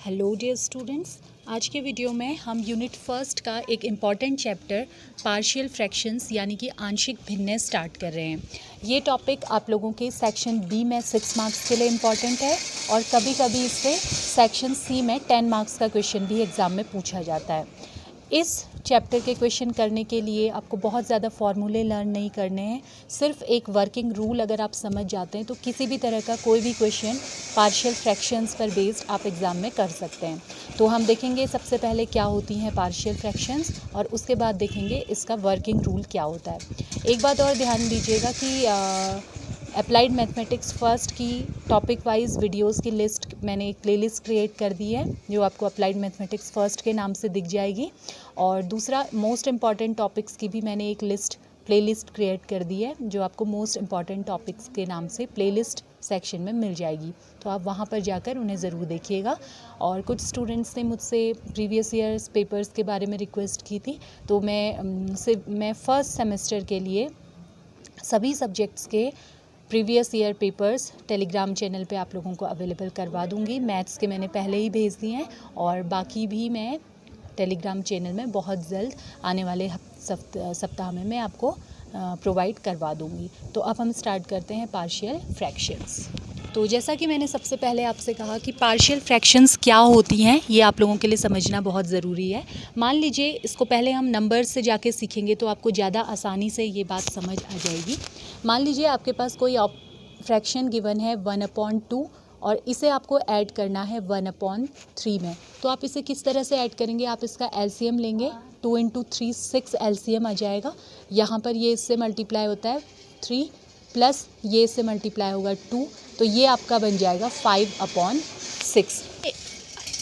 Hello dear students, आज के video में हम यूनिट फर्स्ट का एक इम्पॉर्टेंट चैप्टर पार्शियल फ्रैक्शंस यानी कि आंशिक भिन्नें स्टार्ट कर रहे हैं। ये टॉपिक आप लोगों के सेक्शन बी में 6 मार्क्स के लिए इम्पॉर्टेंट है और कभी कभी इससे सेक्शन सी में 10 मार्क्स का क्वेश्चन भी एग्ज़ाम में पूछा जाता है। इस चैप्टर के क्वेश्चन करने के लिए आपको बहुत ज़्यादा फार्मूले लर्न नहीं करने हैं। सिर्फ एक वर्किंग रूल अगर आप समझ जाते हैं तो किसी भी तरह का कोई भी क्वेश्चन पार्शियल फ्रैक्शंस पर बेस्ड आप एग्ज़ाम में कर सकते हैं। तो हम देखेंगे सबसे पहले क्या होती हैं पार्शियल फ्रैक्शंस और उसके बाद देखेंगे इसका वर्किंग रूल क्या होता है। एक बात और ध्यान दीजिएगा कि अप्लाइड मैथमेटिक्स फर्स्ट की टॉपिक वाइज वीडियोस की लिस्ट मैंने एक प्लेलिस्ट क्रिएट कर दी है जो आपको अप्लाइड मैथमेटिक्स फर्स्ट के नाम से दिख जाएगी। और दूसरा मोस्ट इम्पॉर्टेंट टॉपिक्स की भी मैंने एक प्लेलिस्ट क्रिएट कर दी है जो आपको मोस्ट इम्पॉर्टेंट टॉपिक्स के नाम से प्लेलिस्ट सेक्शन में मिल जाएगी। तो आप वहाँ पर जाकर उन्हें ज़रूर देखिएगा। और कुछ स्टूडेंट्स ने मुझसे प्रीवियस ईयर्स पेपर्स के बारे में रिक्वेस्ट की थी, तो मैं फर्स्ट सेमेस्टर के लिए सभी सब्जेक्ट्स के previous year papers Telegram channel पे आप लोगों को अवेलेबल करवा दूंगी। मैथ्स के मैंने पहले ही भेज दिए हैं और बाकी भी मैं टेलीग्राम चैनल में बहुत जल्द आने वाले सप्ताह में मैं आपको प्रोवाइड करवा दूंगी। तो अब हम स्टार्ट करते हैं पार्शियल फ्रैक्शंस। तो जैसा कि मैंने सबसे पहले आपसे कहा कि पार्शियल फ्रैक्शंस क्या होती हैं ये आप लोगों के लिए समझना बहुत ज़रूरी है। मान लीजिए इसको पहले हम नंबर्स से जाके सीखेंगे तो आपको ज़्यादा आसानी से ये बात समझ आ जाएगी। मान लीजिए आपके पास कोई फ्रैक्शन गिवन है 1/2 और इसे आपको ऐड करना है 1/3 में। तो आप इसे किस तरह से ऐड करेंगे? आप इसका एलसीएम लेंगे, 2 × 3 6 एलसीएम आ जाएगा। यहाँ पर ये इससे मल्टीप्लाई होता है 3 प्लस ये इससे मल्टीप्लाई होगा 2, तो ये आपका बन जाएगा 5/6।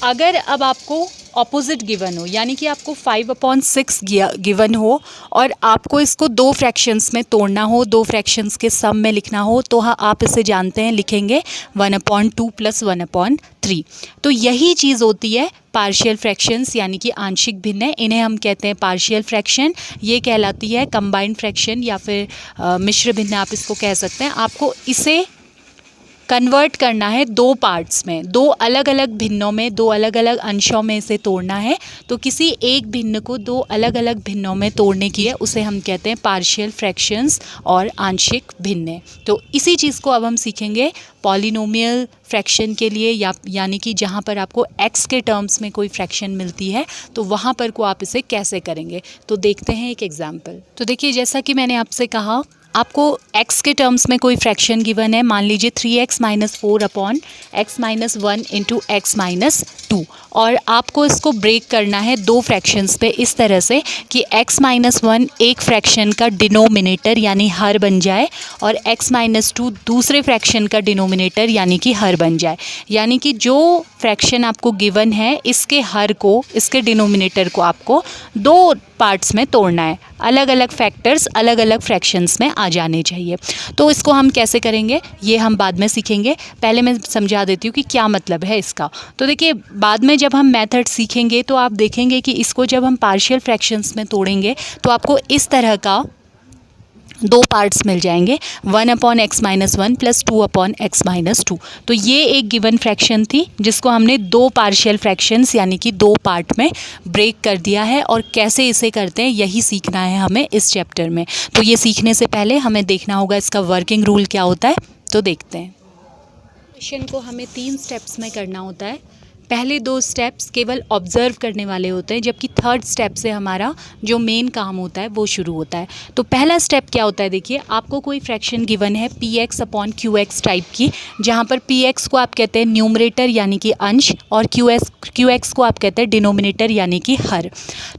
अगर अब आपको ऑपोजिट गिवन हो यानी कि आपको 5/6 गिवन हो और आपको इसको दो फ्रैक्शंस में तोड़ना हो, दो फ्रैक्शंस के सम में लिखना हो, तो हाँ आप इसे जानते हैं, लिखेंगे 1/2 + 1/3। तो यही चीज़ होती है पार्शियल फ्रैक्शंस यानी कि आंशिक भिन्न। इन्हें हम कहते हैं पार्शियल फ्रैक्शन। ये कहलाती है कंबाइंड फ्रैक्शन या फिर मिश्र भिन्न आप इसको कह सकते हैं। आपको इसे कन्वर्ट करना है दो पार्ट्स में, दो अलग अलग भिन्नों में, दो अलग अलग अंशों में इसे तोड़ना है। तो किसी एक भिन्न को दो अलग अलग भिन्नों में तोड़ने की है उसे हम कहते हैं पार्शियल फ्रैक्शंस और आंशिक भिन्न। तो इसी चीज़ को अब हम सीखेंगे पॉलिनोमियल फ्रैक्शन के लिए यानी कि जहाँ पर आपको x के टर्म्स में कोई फ्रैक्शन मिलती है तो वहाँ पर को आप इसे कैसे करेंगे। तो देखते हैं एक एग्जाम्पल। तो देखिए जैसा कि मैंने आपसे कहा आपको x के टर्म्स में कोई फ्रैक्शन गिवन है, मान लीजिए 3x - 4/x - 1 × x - 2 और आपको इसको ब्रेक करना है दो फ्रैक्शंस पे इस तरह से कि x - 1 एक फ्रैक्शन का डिनोमिनेटर यानी हर बन जाए और x - 2 दूसरे फ्रैक्शन का डिनोमिनेटर यानी कि हर बन जाए। यानी कि जो फ्रैक्शन आपको गिवन है इसके हर को, इसके डिनोमिनेटर को आपको दो पार्ट्स में तोड़ना है। अलग अलग फैक्टर्स अलग अलग फ्रैक्शंस में आ जाने चाहिए। तो इसको हम कैसे करेंगे ये हम बाद में सीखेंगे। पहले मैं समझा देती हूँ कि क्या मतलब है इसका। तो देखिए बाद में जब हम मेथड सीखेंगे तो आप देखेंगे कि इसको जब हम पार्शियल फ्रैक्शंस में तोड़ेंगे तो आपको इस तरह का दो पार्ट्स मिल जाएंगे, 1/x - 1 + 2/x - 2। तो ये एक गिवन फ्रैक्शन थी जिसको हमने दो पार्शियल फ्रैक्शंस यानी कि दो पार्ट में ब्रेक कर दिया है और कैसे इसे करते हैं यही सीखना है हमें इस चैप्टर में। तो ये सीखने से पहले हमें देखना होगा इसका वर्किंग रूल क्या होता है। तो देखते हैं। क्वेश्चन को हमें 3 स्टेप्स में करना होता है। पहले 2 स्टेप्स केवल ऑब्जर्व करने वाले होते हैं जबकि थर्ड स्टेप से हमारा जो मेन काम होता है वो शुरू होता है। तो पहला स्टेप क्या होता है, देखिए आपको कोई फ्रैक्शन गिवन है px/qx टाइप की, जहाँ पर px को आप कहते हैं न्यूमरेटर यानी कि अंश और qx को आप कहते हैं डिनोमिनेटर यानी कि हर।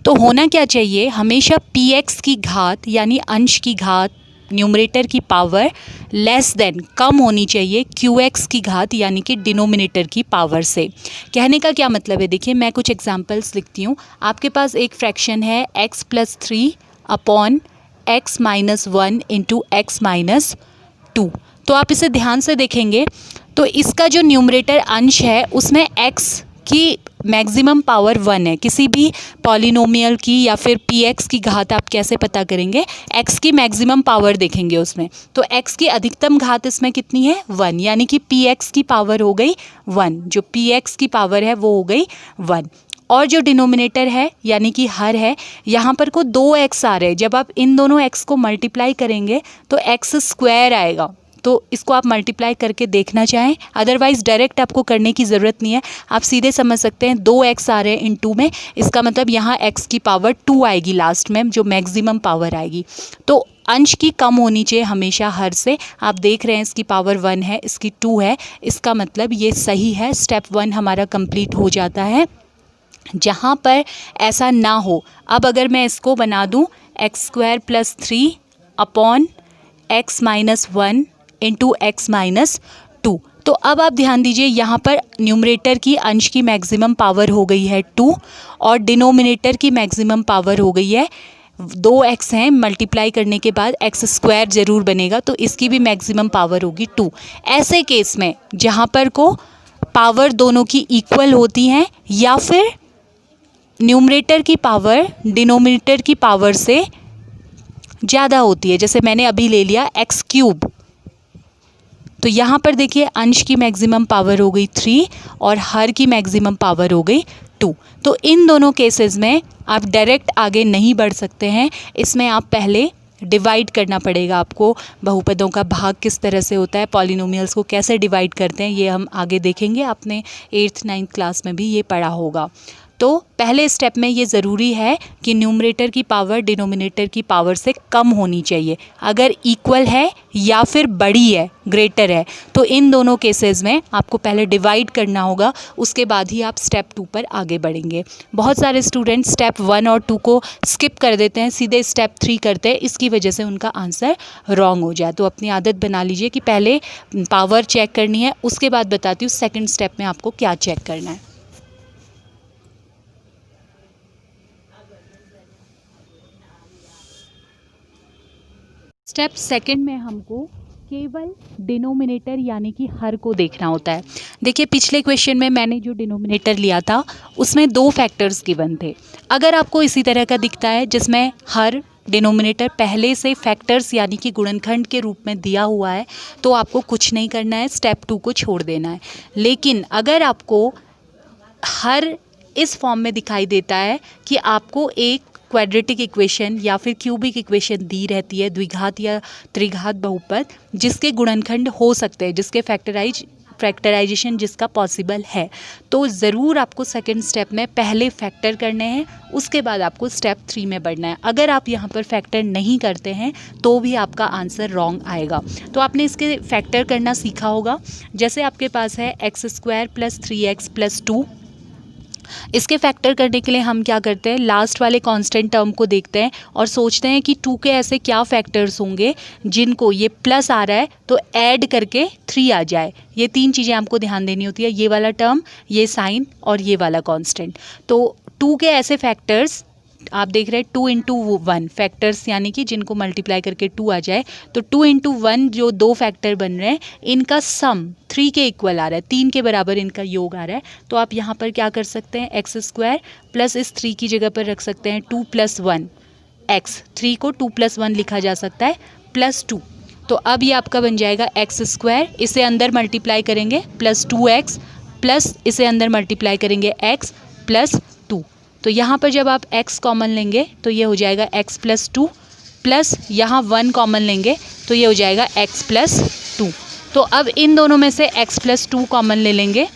तो होना क्या चाहिए, हमेशा px की घात यानी अंश की घात न्यूमरेटर की पावर लेस देन कम होनी चाहिए qx की घात यानी कि डिनोमिनेटर की पावर से। कहने का क्या मतलब है, देखिए मैं कुछ एग्जांपल्स लिखती हूँ। आपके पास एक फ्रैक्शन है x + 3/x - 1 × x - 2। तो आप इसे ध्यान से देखेंगे तो इसका जो न्यूमरेटर अंश है उसमें x कि मैक्सिमम पावर 1 है किसी भी पॉलिनोमियल की या फिर px की घात आप कैसे पता करेंगे, x की मैक्सिमम पावर देखेंगे उसमें, तो x की अधिकतम घात इसमें कितनी है 1, यानी कि px की पावर हो गई 1, जो px की पावर है वो हो गई 1। और जो डिनोमिनेटर है यानी कि हर है, यहाँ पर को 2x आ रहे हैं, जब आप इन दोनों x को मल्टीप्लाई करेंगे तो x स्क्वायर आएगा, तो इसको आप मल्टीप्लाई करके देखना चाहें, अदरवाइज डायरेक्ट आपको करने की ज़रूरत नहीं है, आप सीधे समझ सकते हैं 2x आ रहे हैं इन 2 में, इसका मतलब यहाँ x की पावर 2 आएगी लास्ट में, जो मैक्सिमम पावर आएगी। तो अंश की कम होनी चाहिए हमेशा हर से। आप देख रहे हैं इसकी पावर 1 है, इसकी 2 है, इसका मतलब ये सही है। स्टेप 1 हमारा कंप्लीट हो जाता है। जहाँ पर ऐसा ना हो, अब अगर मैं इसको बना दूँ x² + 3 upon x - 1 into x - 2, तो अब आप ध्यान दीजिए यहाँ पर न्यूमरेटर की अंश की मैक्सिमम पावर हो गई है 2 और डिनोमिनेटर की मैक्सिमम पावर हो गई है 2x हैं, मल्टीप्लाई करने के बाद x² ज़रूर बनेगा, तो इसकी भी मैक्सिमम पावर होगी 2। ऐसे केस में जहाँ पर को पावर दोनों की इक्वल होती हैं या फिर न्यूमरेटर की पावर डिनोमिनेटर की पावर से ज़्यादा होती है, जैसे मैंने अभी ले लिया x³, तो यहाँ पर देखिए अंश की मैक्सिमम पावर हो गई 3 और हर की मैक्सिमम पावर हो गई 2। तो इन दोनों केसेस में आप डायरेक्ट आगे नहीं बढ़ सकते हैं, इसमें आप पहले डिवाइड करना पड़ेगा आपको। बहुपदों का भाग किस तरह से होता है, पॉलिनोमियल्स को कैसे डिवाइड करते हैं, ये हम आगे देखेंगे, आपने 8th 9th क्लास में भी ये पढ़ा होगा। तो पहले स्टेप में ये ज़रूरी है कि न्यूमरेटर की पावर डिनोमिनेटर की पावर से कम होनी चाहिए। अगर इक्वल है या फिर बड़ी है, ग्रेटर है, तो इन दोनों केसेस में आपको पहले डिवाइड करना होगा, उसके बाद ही आप स्टेप 2 पर आगे बढ़ेंगे। बहुत सारे स्टूडेंट स्टेप 1 और 2 को स्किप कर देते हैं, सीधे स्टेप 3 करते हैं, इसकी वजह से उनका आंसर रॉन्ग हो जाए। तो अपनी आदत बना लीजिए कि पहले पावर चेक करनी है, उसके बाद बताती हूँ सेकेंड स्टेप में आपको क्या चेक करना है। स्टेप सेकंड में हमको केवल डिनोमिनेटर यानी कि हर को देखना होता है। देखिए पिछले क्वेश्चन में मैंने जो डिनोमिनेटर लिया था उसमें 2 फैक्टर्स गिवन थे। अगर आपको इसी तरह का दिखता है जिसमें हर डिनोमिनेटर पहले से फैक्टर्स यानी कि गुणनखंड के रूप में दिया हुआ है, तो आपको कुछ नहीं करना है, स्टेप 2 को छोड़ देना है। लेकिन अगर आपको हर इस फॉर्म में दिखाई देता है कि आपको एक क्वाड्रेटिक इक्वेशन या फिर क्यूबिक इक्वेशन दी रहती है, द्विघात या त्रिघात बहुपद जिसके गुणनखंड हो सकते हैं, जिसके फैक्टराइजेशन जिसका पॉसिबल है, तो ज़रूर आपको सेकंड स्टेप में पहले फैक्टर करने हैं, उसके बाद आपको स्टेप 3 में बढ़ना है। अगर आप यहाँ पर फैक्टर नहीं करते हैं तो भी आपका आंसर रॉन्ग आएगा। तो आपने इसके फैक्टर करना सीखा होगा। जैसे आपके पास है x² + 3x + 2, इसके फैक्टर करने के लिए हम क्या करते हैं, लास्ट वाले कांस्टेंट टर्म को देखते हैं और सोचते हैं कि 2 के ऐसे क्या फैक्टर्स होंगे जिनको ये प्लस आ रहा है तो ऐड करके 3 आ जाए। ये 3 चीज़ें आपको ध्यान देनी होती है, ये वाला टर्म, ये साइन और ये वाला कांस्टेंट। तो 2 के ऐसे फैक्टर्स आप देख रहे हैं 2 × 1 फैक्टर्स यानी कि जिनको मल्टीप्लाई करके 2 आ जाए, तो 2 × 1 जो 2 फैक्टर बन रहे हैं इनका सम 3 के इक्वल आ रहा है, 3 के बराबर इनका योग आ रहा है। तो आप यहाँ पर क्या कर सकते हैं, x² प्लस इस 3 की जगह पर रख सकते हैं 2 + 1 x, 3 को 2 + 1 लिखा जा सकता है +2। तो अब ये आपका बन जाएगा x², इसे अंदर मल्टीप्लाई करेंगे प्लस 2x प्लस इसे अंदर मल्टीप्लाई करेंगे x + 2। तो यहाँ पर जब आप x कॉमन लेंगे तो ये हो जाएगा x + 2 प्लस यहाँ 1 कॉमन लेंगे तो ये हो जाएगा x + 2। तो अब इन दोनों में से x + 2 कॉमन ले लेंगे,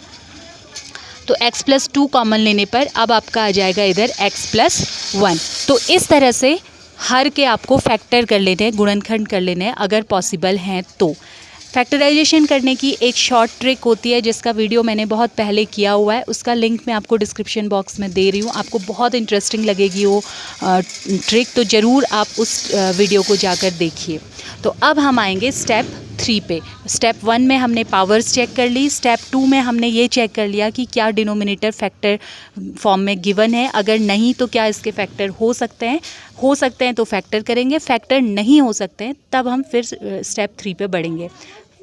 तो x + 2 कॉमन लेने पर अब आपका आ जाएगा इधर x + 1। तो इस तरह से हर के आपको फैक्टर कर लेने हैं, गुणनखंड कर लेने हैं अगर पॉसिबल हैं तो। फैक्टराइजेशन करने की एक शॉर्ट ट्रिक होती है जिसका वीडियो मैंने बहुत पहले किया हुआ है, उसका लिंक मैं आपको डिस्क्रिप्शन बॉक्स में दे रही हूँ। आपको बहुत इंटरेस्टिंग लगेगी वो ट्रिक, तो ज़रूर आप उस वीडियो को जाकर देखिए। तो अब हम आएंगे स्टेप 3 पे। स्टेप 1 में हमने पावर्स चेक कर ली, स्टेप 2 में हमने ये चेक कर लिया कि क्या डिनोमिनेटर फैक्टर फॉर्म में गिवन है, अगर नहीं तो क्या इसके फैक्टर हो सकते हैं तो फैक्टर करेंगे, फैक्टर नहीं हो सकते हैं तब हम फिर स्टेप 3 पे बढ़ेंगे।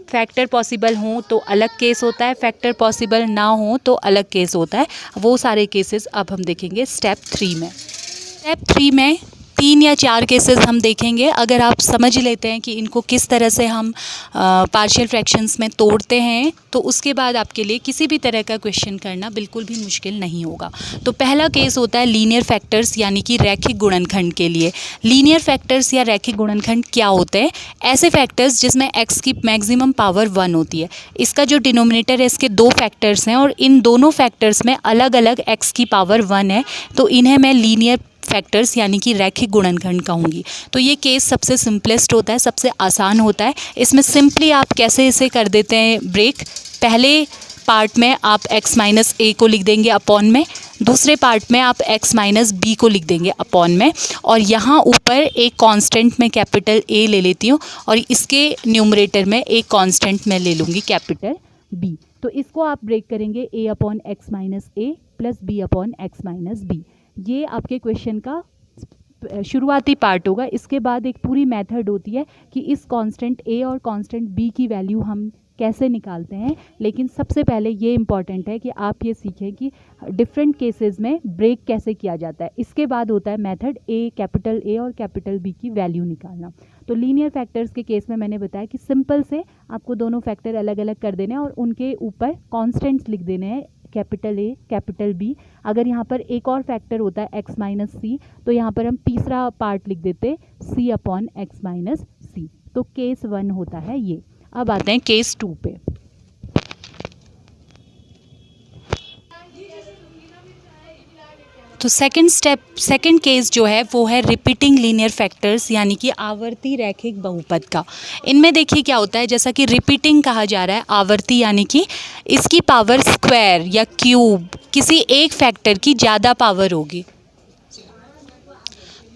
फैक्टर पॉसिबल हों तो अलग केस होता है, फैक्टर पॉसिबल ना हो तो अलग केस होता है। वो सारे केसेस अब हम देखेंगे स्टेप 3 में। स्टेप 3 में 3 या 4 केसेस हम देखेंगे। अगर आप समझ लेते हैं कि इनको किस तरह से हम पार्शियल फ्रैक्शंस में तोड़ते हैं तो उसके बाद आपके लिए किसी भी तरह का क्वेश्चन करना बिल्कुल भी मुश्किल नहीं होगा। तो पहला केस होता है लीनियर फैक्टर्स यानी कि रैखिक गुणनखंड के लिए। लीनियर फैक्टर्स या रैखिक गुणनखंड क्या होते हैं? ऐसे फैक्टर्स जिसमें x की मैक्सिमम पावर 1 होती है। इसका जो डिनोमिनेटर है इसके 2 फैक्टर्स हैं और इन दोनों फैक्टर्स में अलग अलग x की पावर 1 है, तो इन्हें मैं लीनियर फैक्टर्स यानी कि रैखिक गुणनखंड कहूँगी। तो ये केस सबसे सिंपलेस्ट होता है, सबसे आसान होता है। इसमें सिंपली आप कैसे इसे कर देते हैं ब्रेक, पहले पार्ट में आप x माइनस ए को लिख देंगे अपॉन में, दूसरे पार्ट में आप x माइनस बी को लिख देंगे अपॉन में, और यहाँ ऊपर एक कांस्टेंट में कैपिटल A ले लेती हूँ और इसके न्यूमरेटर में एक कांस्टेंट मैं ले लूँगी कैपिटल B। तो इसको आप ब्रेक करेंगे a upon X minus A plus B upon X minus B. ये आपके क्वेश्चन का शुरुआती पार्ट होगा। इसके बाद एक पूरी मेथड होती है कि इस कांस्टेंट a और कांस्टेंट b की वैल्यू हम कैसे निकालते हैं। लेकिन सबसे पहले ये इम्पॉर्टेंट है कि आप ये सीखें कि डिफरेंट केसेस में ब्रेक कैसे किया जाता है। इसके बाद होता है मेथड कैपिटल A और कैपिटल B की वैल्यू निकालना। तो लीनियर फैक्टर्स के केस में मैंने बताया कि सिंपल से आपको दोनों फैक्टर अलग अलग कर देने हैं और उनके ऊपर कॉन्स्टेंट्स लिख देने हैं, कैपिटल A कैपिटल B। अगर यहाँ पर एक और फैक्टर होता है x माइनस सी, तो यहाँ पर हम तीसरा पार्ट लिख देते c अपॉन एक्स माइनस सी। तो केस 1 होता है ये। अब आते हैं केस 2 पे। तो सेकंड केस जो है वो है रिपीटिंग लीनियर फैक्टर्स यानी कि आवर्ती रैखिक बहुपद का। इनमें देखिए क्या होता है, जैसा कि रिपीटिंग कहा जा रहा है, आवर्ती यानी कि इसकी पावर स्क्वायर या क्यूब किसी एक फैक्टर की ज़्यादा पावर होगी।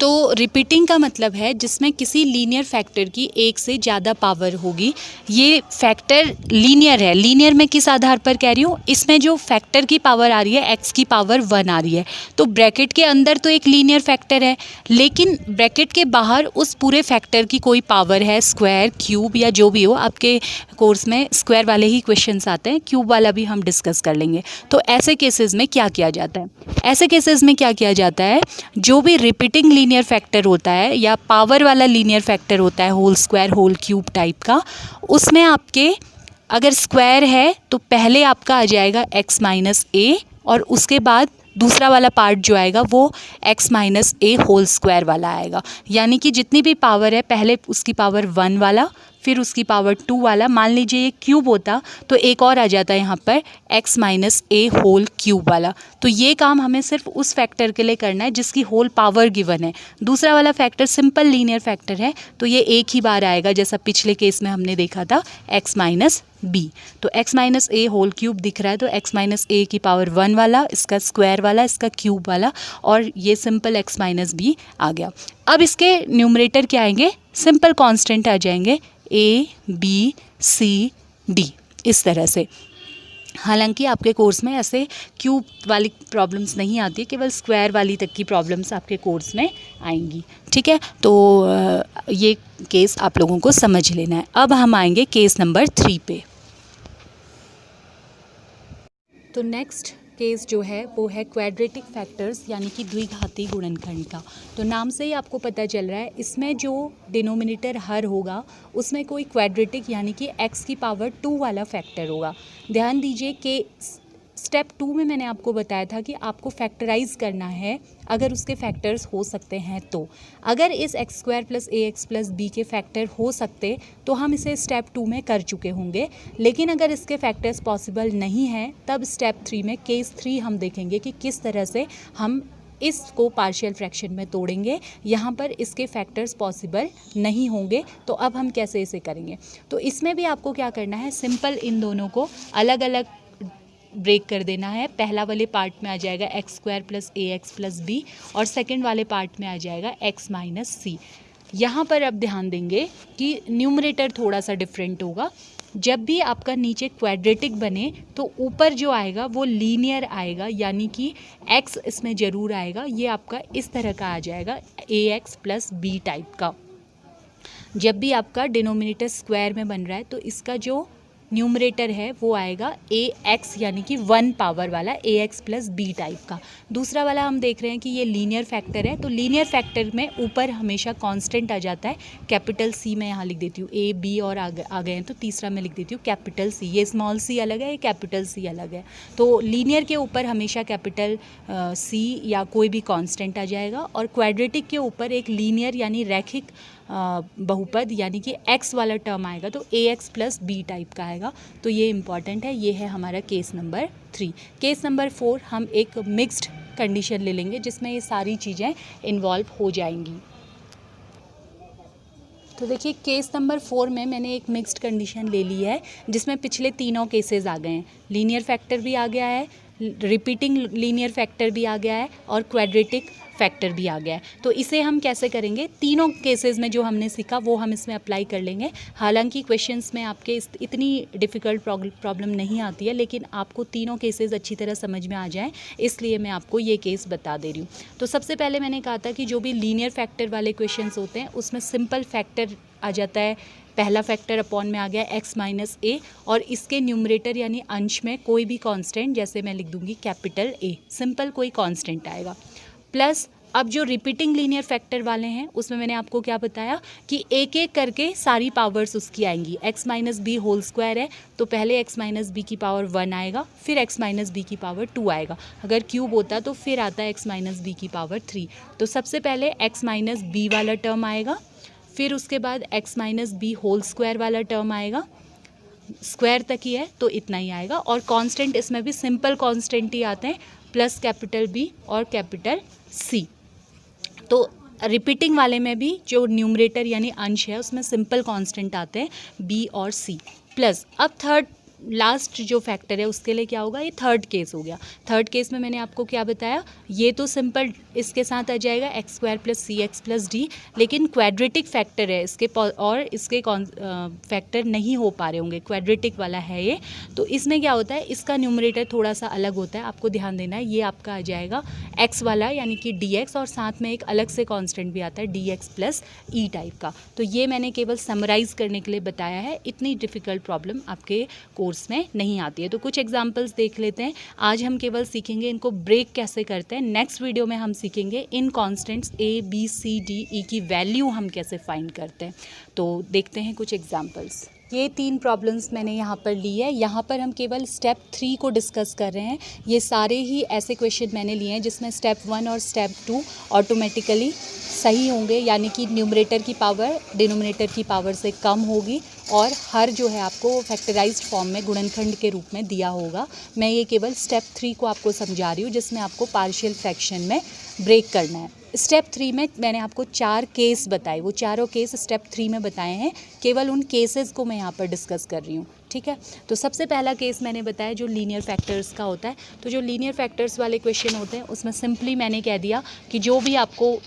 तो रिपीटिंग का मतलब है जिसमें किसी लीनियर फैक्टर की एक से ज़्यादा पावर होगी। ये फैक्टर लीनियर है। लीनियर में किस आधार पर कह रही हूँ, इसमें जो फैक्टर की पावर आ रही है x की पावर 1 आ रही है। तो ब्रैकेट के अंदर तो एक लीनियर फैक्टर है, लेकिन ब्रैकेट के बाहर उस पूरे फैक्टर की कोई पावर है, स्क्वायर क्यूब या जो भी हो। आपके कोर्स में स्क्वायर वाले ही क्वेश्चंस आते हैं, क्यूब वाला भी हम डिस्कस कर लेंगे। तो ऐसे केसेस में क्या किया जाता है? ऐसे केसेस में क्या किया जाता है, जो भी रिपीटिंग लीनियर फैक्टर होता है या पावर वाला लीनियर फैक्टर होता है, whole square whole cube type का, उसमें आपके अगर स्क्वायर है तो पहले आपका आ जाएगा x माइनस ए और उसके बाद दूसरा वाला पार्ट जो आएगा वो x माइनस ए होल स्क्वायर वाला आएगा। यानी कि जितनी भी पावर है पहले उसकी पावर 1 वाला, फिर उसकी पावर 2 वाला। मान लीजिए ये क्यूब होता तो एक और आ जाता है यहाँ पर x माइनस ए होल क्यूब वाला। तो ये काम हमें सिर्फ उस फैक्टर के लिए करना है जिसकी होल पावर गिवन है। दूसरा वाला फैक्टर सिंपल लीनियर फैक्टर है तो ये एक ही बार आएगा, जैसा पिछले केस में हमने देखा था x माइनस बी। तो x माइनस ए होल क्यूब दिख रहा है तो x माइनस ए की पावर 1 वाला, इसका स्क्वायर वाला, इसका क्यूब वाला, और ये सिंपल x माइनस बी आ गया। अब इसके न्यूमरेटर क्या आएंगे, सिंपल कांस्टेंट आ जाएंगे a b c d, इस तरह से। हालांकि आपके कोर्स में ऐसे क्यूब वाली प्रॉब्लम्स नहीं आती, केवल स्क्वायर वाली तक की प्रॉब्लम्स आपके कोर्स में आएंगी। ठीक है, तो ये केस आप लोगों को समझ लेना है। अब हम आएंगे केस नंबर 3 पे। तो नेक्स्ट केस जो है वो है क्वाड्रेटिक फैक्टर्स यानी कि द्विघाती गुणनखंड का। तो नाम से ही आपको पता चल रहा है इसमें जो डिनोमिनेटर हर होगा उसमें कोई क्वाड्रेटिक यानी कि x की पावर 2 वाला फैक्टर होगा। ध्यान दीजिए कि स्टेप 2 में मैंने आपको बताया था कि आपको फैक्टराइज करना है अगर उसके फैक्टर्स हो सकते हैं तो। अगर इस एक्स स्क्वायर प्लस ए एक्स प्लस बी के फैक्टर हो सकते तो हम इसे स्टेप 2 में कर चुके होंगे, लेकिन अगर इसके फैक्टर्स पॉसिबल नहीं हैं तब स्टेप 3 में केस 3 हम देखेंगे कि किस तरह से हम इसको पार्शियल फ्रैक्शन में तोड़ेंगे। यहाँ पर इसके फैक्टर्स पॉसिबल नहीं होंगे, तो अब हम कैसे इसे करेंगे। तो इसमें भी आपको क्या करना है, सिंपल इन दोनों को अलग अलग ब्रेक कर देना है। पहला वाले पार्ट में आ जाएगा एक्स स्क्वायर प्लस ए एक्स प्लस बी और सेकेंड वाले पार्ट में आ जाएगा एक्स माइनस सी। यहाँ पर अब ध्यान देंगे कि न्यूमरेटर थोड़ा सा डिफरेंट होगा। जब भी आपका नीचे क्वाड्रेटिक बने तो ऊपर जो आएगा वो लीनियर आएगा, यानी कि x इसमें ज़रूर आएगा। ये आपका इस तरह का आ जाएगा ए एक्स प्लस बी टाइप का। जब भी आपका डिनोमिनेटर स्क्वायर में बन रहा है तो इसका जो न्यूमरेटर है वो आएगा ax यानी कि 1 पावर वाला ax प्लस बी टाइप का। दूसरा वाला हम देख रहे हैं कि ये लीनियर फैक्टर है, तो लीनियर फैक्टर में ऊपर हमेशा कांस्टेंट आ जाता है। कैपिटल C मैं यहाँ लिख देती हूँ, a b और आ गए हैं तो तीसरा मैं लिख देती हूँ कैपिटल C। ये स्मॉल c अलग है, ये कैपिटल C अलग है। तो लीनियर के ऊपर हमेशा कैपिटल C या कोई भी कांस्टेंट आ जाएगा, और क्वाड्रेटिक के ऊपर एक लीनियर यानी रैखिक बहुपद यानी कि x वाला टर्म आएगा तो ax प्लस बी टाइप का आएगा। तो ये इम्पॉर्टेंट है। ये है हमारा केस नंबर 3। केस नंबर 4 हम एक मिक्स्ड कंडीशन ले लेंगे जिसमें ये सारी चीज़ें इन्वॉल्व हो जाएंगी। तो देखिए केस नंबर 4 में मैंने एक मिक्स्ड कंडीशन ले ली है जिसमें पिछले तीनों केसेस आ गए हैं। लीनियर फैक्टर भी आ गया है, रिपीटिंग लीनियर फैक्टर भी आ गया है और क्वाड्रेटिक फैक्टर भी आ गया है। तो इसे हम कैसे करेंगे, तीनों केसेस में जो हमने सीखा वो हम इसमें अप्लाई कर लेंगे। हालांकि क्वेश्चंस में आपके इतनी डिफ़िकल्ट प्रॉब्लम नहीं आती है, लेकिन आपको तीनों केसेस अच्छी तरह समझ में आ जाएं, इसलिए मैं आपको ये केस बता दे रही हूँ। तो सबसे पहले मैंने कहा था कि जो भी लीनियर फैक्टर वाले क्वेश्चंस होते हैं उसमें सिंपल फैक्टर आ जाता है। पहला फैक्टर अपॉन में आ गया x माइनस ए, और इसके न्यूमरेटर यानी अंश में कोई भी कांस्टेंट, जैसे मैं लिख दूंगी कैपिटल A, सिंपल कोई कांस्टेंट आएगा। प्लस अब जो रिपीटिंग लीनियर फैक्टर वाले हैं उसमें मैंने आपको क्या बताया कि एक एक करके सारी पावर्स उसकी आएंगी। x minus B whole square है तो पहले x माइनस बी की पावर 1 आएगा, फिर x माइनस बी की पावर 2 आएगा। अगर क्यूब होता तो फिर आता है x माइनस बी की पावर 3। तो सबसे पहले x माइनस बी वाला टर्म आएगा, फिर उसके बाद x minus B whole square वाला टर्म आएगा। स्क्वायर तक ही है तो इतना ही आएगा, और कांस्टेंट इसमें भी सिंपल कांस्टेंट ही आते हैं, प्लस कैपिटल B और कैपिटल C। तो रिपीटिंग वाले में भी जो न्यूमरेटर यानी अंश है उसमें सिंपल कांस्टेंट आते हैं B और C। प्लस अब थर्ड लास्ट जो फैक्टर है उसके लिए क्या होगा, ये थर्ड केस हो गया। थर्ड केस में मैंने आपको क्या बताया, ये तो सिंपल इसके साथ आ जाएगा एक्स स्क्वायर प्लस सी एक्स प्लस डी, लेकिन क्वाड्रेटिक फैक्टर है इसके और इसके फैक्टर नहीं हो पा रहे होंगे, क्वाड्रेटिक वाला है ये। तो इसमें क्या होता है, इसका न्यूमरेटर थोड़ा सा अलग होता है, आपको ध्यान देना है। ये आपका आ जाएगा एक्स वाला यानी कि डी एक्स, और साथ में एक अलग से कॉन्स्टेंट भी आता है डी एक्स प्लस ई टाइप का। तो ये मैंने केवल समराइज़ करने के लिए बताया है, इतनी डिफ़िकल्ट प्रॉब्लम आपके कोर्स में नहीं आती है। तो कुछ एग्जांपल्स देख लेते हैं। आज हम केवल सीखेंगे इनको ब्रेक कैसे करते हैं। नेक्स्ट वीडियो में हम सीखेंगे इन constants A B C D E की वैल्यू हम कैसे फाइंड करते हैं। तो देखते हैं कुछ एग्जांपल्स। ये 3 प्रॉब्लम्स मैंने यहाँ पर ली है। यहाँ पर हम केवल स्टेप 3 को डिस्कस कर रहे हैं। ये सारे ही ऐसे क्वेश्चन मैंने लिए हैं जिसमें स्टेप 1 और स्टेप 2 ऑटोमेटिकली सही होंगे, यानी कि न्यूमरेटर की पावर डिनोमिनेटर की पावर से कम होगी, और हर जो है आपको फैक्टराइज्ड फॉर्म में गुणनखंड के रूप में दिया होगा। मैं ये केवल स्टेप 3 को आपको समझा रही हूँ जिसमें आपको पार्शियल फ्रैक्शन में ब्रेक करना है। स्टेप 3 में मैंने आपको 4 केस बताए, वो चारों केस स्टेप 3 में बताए हैं। केवल उन केसेस को मैं यहाँ पर डिस्कस कर रही हूँ, ठीक है। तो सबसे पहला केस मैंने बताया जो लीनियर फैक्टर्स का होता है। तो जो लीनियर फैक्टर्स वाले क्वेश्चन होते हैं उसमें सिंपली मैंने कह दिया कि जो भी आपको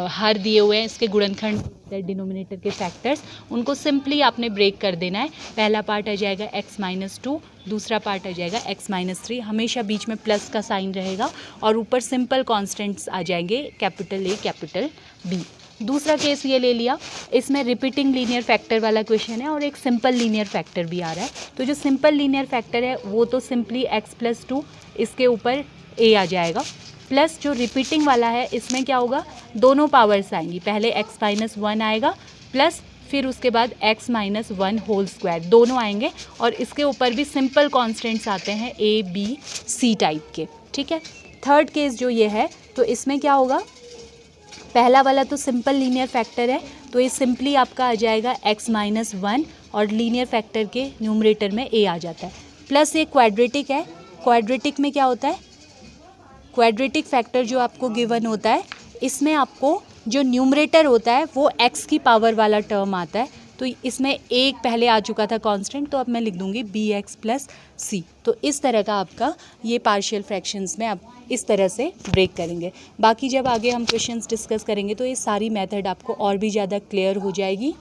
हर दिए हुए हैं इसके गुणनखंड डिनोमिनेटर के फैक्टर्स, उनको सिंपली आपने ब्रेक कर देना है। पहला पार्ट आ जाएगा x माइनस 2, दूसरा पार्ट आ जाएगा x माइनस 3, हमेशा बीच में प्लस का साइन रहेगा, और ऊपर सिंपल कॉन्स्टेंट्स आ जाएंगे कैपिटल A कैपिटल B। दूसरा केस ये ले लिया, इसमें रिपीटिंग लीनियर फैक्टर वाला क्वेश्चन है और एक सिंपल लीनियर फैक्टर भी आ रहा है। तो जो सिंपल लीनियर फैक्टर है वो तो सिंपली x प्लस 2, इसके ऊपर a आ जाएगा, प्लस जो रिपीटिंग वाला है इसमें क्या होगा, दोनों पावर्स आएंगी। पहले x माइनस 1 आएगा, प्लस फिर उसके बाद x माइनस 1 होल स्क्वायर, दोनों आएंगे, और इसके ऊपर भी सिंपल कॉन्स्टेंट्स आते हैं a b c टाइप के, ठीक है। थर्ड केस जो ये है तो इसमें क्या होगा, पहला वाला तो सिंपल लीनियर फैक्टर है तो ये सिंपली आपका आ जाएगा x माइनस 1, और लीनियर फैक्टर के न्यूमरेटर में a आ जाता है, प्लस ये क्वाड्रेटिक है। क्वाड्रेटिक में क्या होता है, क्वाड्रेटिक फैक्टर जो आपको गिवन होता है इसमें आपको जो न्यूमरेटर होता है वो x की पावर वाला टर्म आता है। तो इसमें एक पहले आ चुका था कांस्टेंट, तो अब मैं लिख दूंगी bx प्लस c। तो इस तरह का आपका ये पार्शियल फ्रैक्शंस में आप इस तरह से ब्रेक करेंगे। बाकी जब आगे हम क्वेश्चंस डिस्कस करेंगे तो ये सारी मेथड आपको और भी ज़्यादा क्लियर हो जाएगी।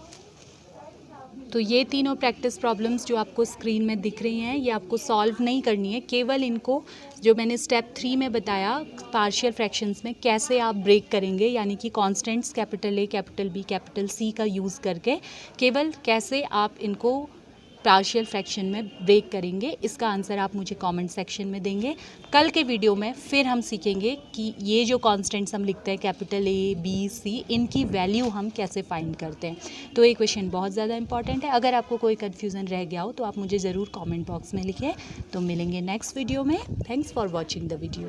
तो ये तीनों प्रैक्टिस प्रॉब्लम्स जो आपको स्क्रीन में दिख रही हैं, ये आपको सॉल्व नहीं करनी है, केवल इनको जो मैंने स्टेप 3 में बताया पार्शियल फ्रैक्शंस में कैसे आप ब्रेक करेंगे, यानी कि constants capital A, capital B, capital C का यूज़ करके केवल कैसे आप इनको पार्शियल फ्रैक्शन में ब्रेक करेंगे, इसका आंसर आप मुझे कमेंट सेक्शन में देंगे। कल के वीडियो में फिर हम सीखेंगे कि ये जो कॉन्स्टेंट्स हम लिखते हैं कैपिटल A, B, C, इनकी वैल्यू हम कैसे फाइंड करते हैं। तो ये क्वेश्चन बहुत ज़्यादा इंपॉर्टेंट है। अगर आपको कोई कन्फ्यूज़न रह गया हो तो आप मुझे ज़रूर कमेंट बॉक्स में लिखें। तो मिलेंगे नेक्स्ट वीडियो में। Thanks for watching the video.